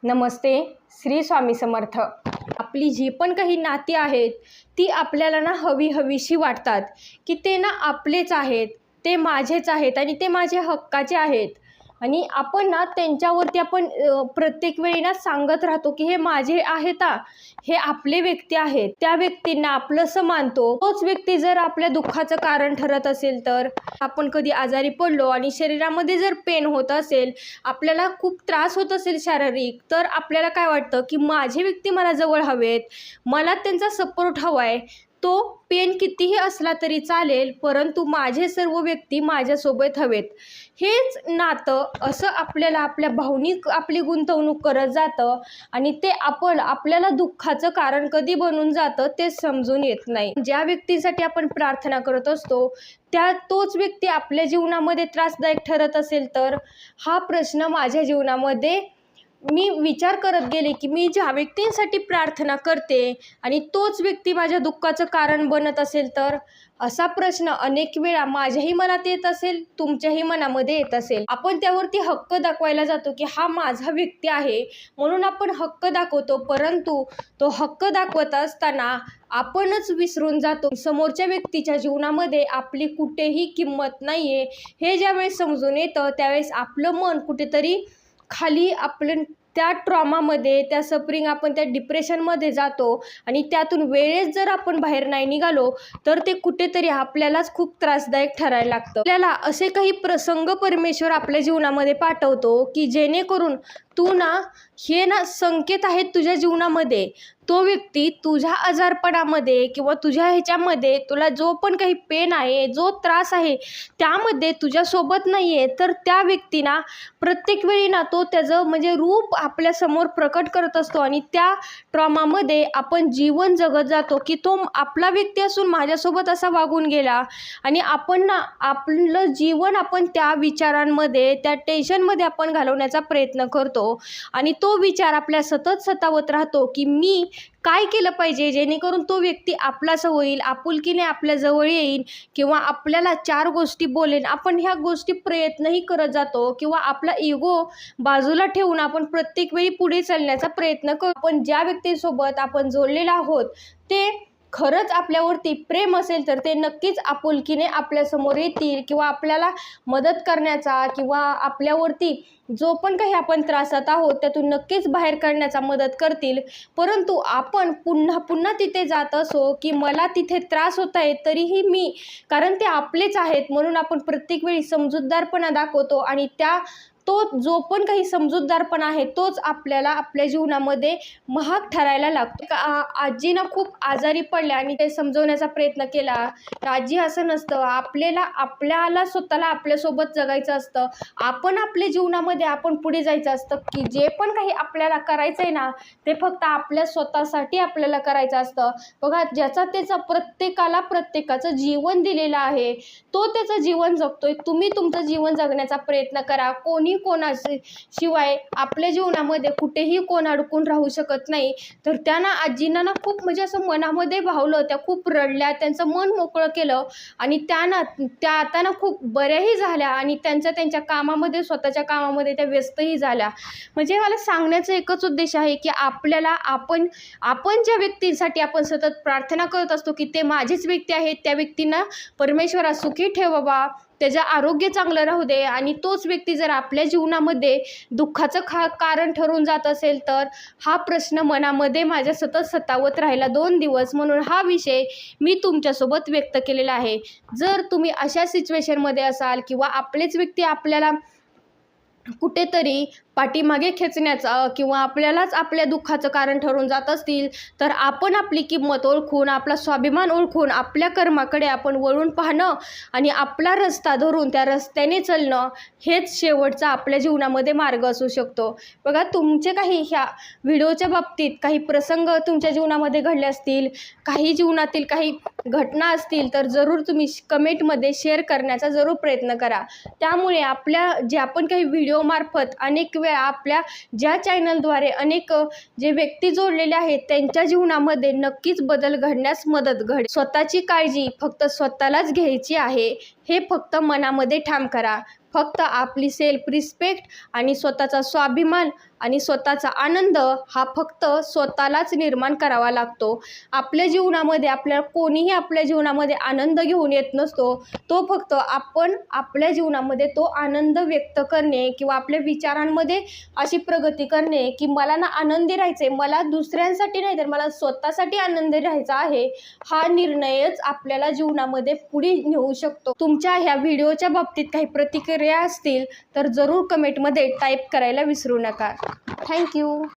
नमस्ते. श्री स्वामी समर्थ. आपली जी पण काही नाती आहेत ती आपल्याला ना हवीशी वाटतात की ते ना आपलेच आहेत, ते माझेच आहेत आणि ते माझ्या हक्काचे आहेत. आणि आपण ना त्यांच्यावरती आपण प्रत्येक वेळी ना सांगत राहतो की हे माझे आहेत, हे आपले व्यक्ती आहेत. त्या व्यक्तींना आपलंसं मानतो. तोच व्यक्ती जर आपल्या दुःखाचं कारण ठरत असेल, तर आपण कधी आजारी पडलो आणि शरीरामध्ये जर पेन होत असेल, आपल्याला खूप त्रास होत असेल शारीरिक, तर आपल्याला काय वाटतं की माझे व्यक्ती मला जवळ हवेत, मला त्यांचा सपोर्ट हवा आहे. तो पेन कितीही असला तरी चालेल, परंतु माझे सर्व व्यक्ती माझ्यासोबत हवेत. हेच नातं असं आपल्याला आपल्या भावनिक आपली गुंतवणूक करत जातं आणि ते आपल्याला दुःखाचं कारण कधी बनून जातं ते समजून येत नाही. ज्या व्यक्तीसाठी आपण प्रार्थना करत असतो तोच व्यक्ती आपल्या जीवनामध्ये त्रासदायक ठरत असेल, तर हा प्रश्न माझ्या जीवनामध्ये मी विचार करत गेले की मी ज्या व्यक्तींसाठी प्रार्थना करते आणि तोच व्यक्ती माझ्या दुःखाचं कारण बनत असेल, तर असा प्रश्न अनेक वेळा माझ्याही मनात येत असेल, तुमच्याही मनामध्ये येत असेल. आपण त्यावरती हक्क दाखवायला जातो की हा माझा व्यक्ती आहे म्हणून आपण हक्क दाखवतो, परंतु तो हक्क दाखवत असताना आपणच विसरून जातो समोरच्या व्यक्तीच्या जीवनामध्ये आपली कुठेही किंमत नाहीये. हे ज्यावेळेस समजून येतं त्यावेळेस आपलं मन कुठेतरी खाली आपलं त्या ट्रॉमामध्ये, त्या सफरिंग, आपण त्या डिप्रेशनमध्ये जातो आणि त्यातून वेळेस जर आपण बाहेर नाही निघालो तर ते कुठेतरी आपल्यालाच खूप त्रासदायक ठरायला लागतं. आपल्याला असे काही प्रसंग परमेश्वर आपल्या जीवनामध्ये पाठवतो की जेणेकरून तू ना हे ना संकेत आहेत तुझ्या जीवनामध्ये. तो व्यक्ती तुझ्या आजारपणामध्ये किंवा तुझ्या ह्याच्यामध्ये तुला जो पण काही पेन आहे, जो त्रास आहे, त्यामध्ये तुझ्यासोबत नाही आहे, तर त्या व्यक्तीना प्रत्येक वेळी ना तो त्याचं म्हणजे रूप आपल्यासमोर प्रकट करत असतो आणि त्या ट्रॉमामध्ये आपण जीवन जगत जातो की तो आपला व्यक्ती असून माझ्यासोबत असा वागून गेला. आणि आपण ना आपलं जीवन आपण त्या विचारांमध्ये, त्या टेन्शनमध्ये आपण घालवण्याचा प्रयत्न करतो आणि तो विचार आपल्या सतत सतावत राहतो की मी काय केलं पाहिजे जेणेकरून तो व्यक्ती आपलाच होईल, आपुलकीने आपल्या जवळ येईल किंवा आपल्याला चार गोष्टी बोलेल. आपण ह्या गोष्टी प्रयत्नही करत जातो किंवा आपला इगो बाजूला ठेवून आपण प्रत्येक वेळी पुढे चालण्याचा प्रयत्न करतो. पण ज्या व्यक्तीसोबत आपण जोडलेला आहोत ते खरंच आपल्यावरती प्रेम असेल तर ते नक्कीच आपुलकीने आपल्यासमोर येतील किंवा आपल्याला मदत करण्याचा किंवा आपल्यावरती जो पण काही आपण त्रासात आहोत त्यातून नक्कीच बाहेर काढण्याचा मदत करतील. परंतु आपण पुन्हा पुन्हा तिथे जात असो की मला तिथे त्रास होत आहे तरीही मी, कारण ते आपलेच आहेत म्हणून आपण प्रत्येक वेळी समजूतदारपणा दाखवतो आणि तो जो पण काही समजूतदारपणा आहे तोच आपल्याला आपल्या जीवनामध्ये महाग ठरायला लागतो. आजीनं खूप आजारी पडल्या आणि ते समजवण्याचा प्रयत्न केला तर आजी असं नसतं, आपल्याला स्वतःला आपल्यासोबत जगायचं असतं. आपण आपल्या जीवनामध्ये आपण पुढे जायचं असतं की जे पण काही आपल्याला करायचं आहे ना ते फक्त आपल्या स्वतःसाठी आपल्याला करायचं असतं. बघा, ज्याचा त्याचा प्रत्येकाला प्रत्येकाचं जीवन दिलेलं आहे, तो त्याचं जीवन जगतोय. तुम्ही तुमचं जीवन जगण्याचा प्रयत्न करा. शिवाय आपल्या जीवनामध्ये कुठेही कोण अडकून राहू शकत नाही. तर त्यांना आजींना ना खूप म्हणजे असं मनामध्ये भावलं, त्या खूप रडल्या, त्यांचं मन मोकळं केलं आणि त्या आता ना खूप बऱ्याही झाल्या आणि त्यांच्या कामामध्ये, स्वतःच्या कामामध्ये त्या व्यस्तही झाल्या. म्हणजे मला सांगण्याचा एकच उद्देश आहे की आपण ज्या व्यक्तींसाठी आपण सतत प्रार्थना करत असतो की ते माझेच व्यक्ती आहेत, त्या व्यक्तींना परमेश्वरा सुखी ठेव बाबा, त्याचं आरोग्य चांगलं राहू दे. आणि तोच व्यक्ती जर आपल्या जीवनामध्ये दुःखाचं कारण ठरून जात असेल तर हा प्रश्न मनामध्ये माझ्या सतत सतावत राहिला 2 दिवस, म्हणून हा विषय मी तुमच्यासोबत व्यक्त केलेला आहे. जर तुम्ही अशा सिच्युएशनमध्ये असाल किंवा आपलेच व्यक्ती आपल्याला कुठेतरी पाठीमागे खेचण्याचा किंवा आपल्यालाच आपल्या दुःखाचं कारण ठरून जात असतील, तर आपण आपली किंमत ओळखून, आपला स्वाभिमान ओळखून आपल्या कर्माकडे आपण वळून पाहणं आणि आपला रस्ता धरून त्या रस्त्याने चालणं हेच शेवटचा आपल्या जीवनामध्ये मार्ग असू शकतो. बघा, तुमचे काही ह्या व्हिडिओच्या बाबतीत काही प्रसंग तुमच्या जीवनामध्ये घडले असतील, काही जीवनातील काही घटना असतील, तर जरूर तुम्ही कमेंटमध्ये शेअर करण्याचा जरूर प्रयत्न करा. त्यामुळे आपल्या जे आपण काही व्हिडिओमार्फत अनेक वेळा आपल्या ज्या चॅनलद्वारे अनेक जे व्यक्ती जोडलेले आहेत त्यांच्या जीवनामध्ये नक्कीच बदल घडण्यास मदत घडेल. स्वतःची काळजी फक्त स्वतःलाच घ्यायची आहे, हे फक्त मनामध्ये ठाम करा. फक्त आपली सेल्फ रिस्पेक्ट आणि स्वतःचा स्वाभिमान आणि स्वतःचा आनंद हा फक्त स्वतःलाच निर्माण करावा लागतो. आपल्या जीवनामध्ये आपल्याला कोणीही आपल्या जीवनामध्ये आनंद घेऊन येत नसतो. तो फक्त आपण आपल्या जीवनामध्ये तो आनंद व्यक्त करणे किंवा आपल्या विचारांमध्ये अशी प्रगती करणे की मला ना आनंदी राहायचे, मला दुसऱ्यांसाठी नाही तर मला स्वतःसाठी आनंदी राहायचा आहे, हा निर्णयच आपल्याला जीवनामध्ये पुढे नेऊ शकतो. तुमच्या ह्या व्हिडिओच्या बाबतीत काही प्रतिक्रिया असतील तर जरूर कमेंटमध्ये टाईप करायला विसरू नका. थँक्यू.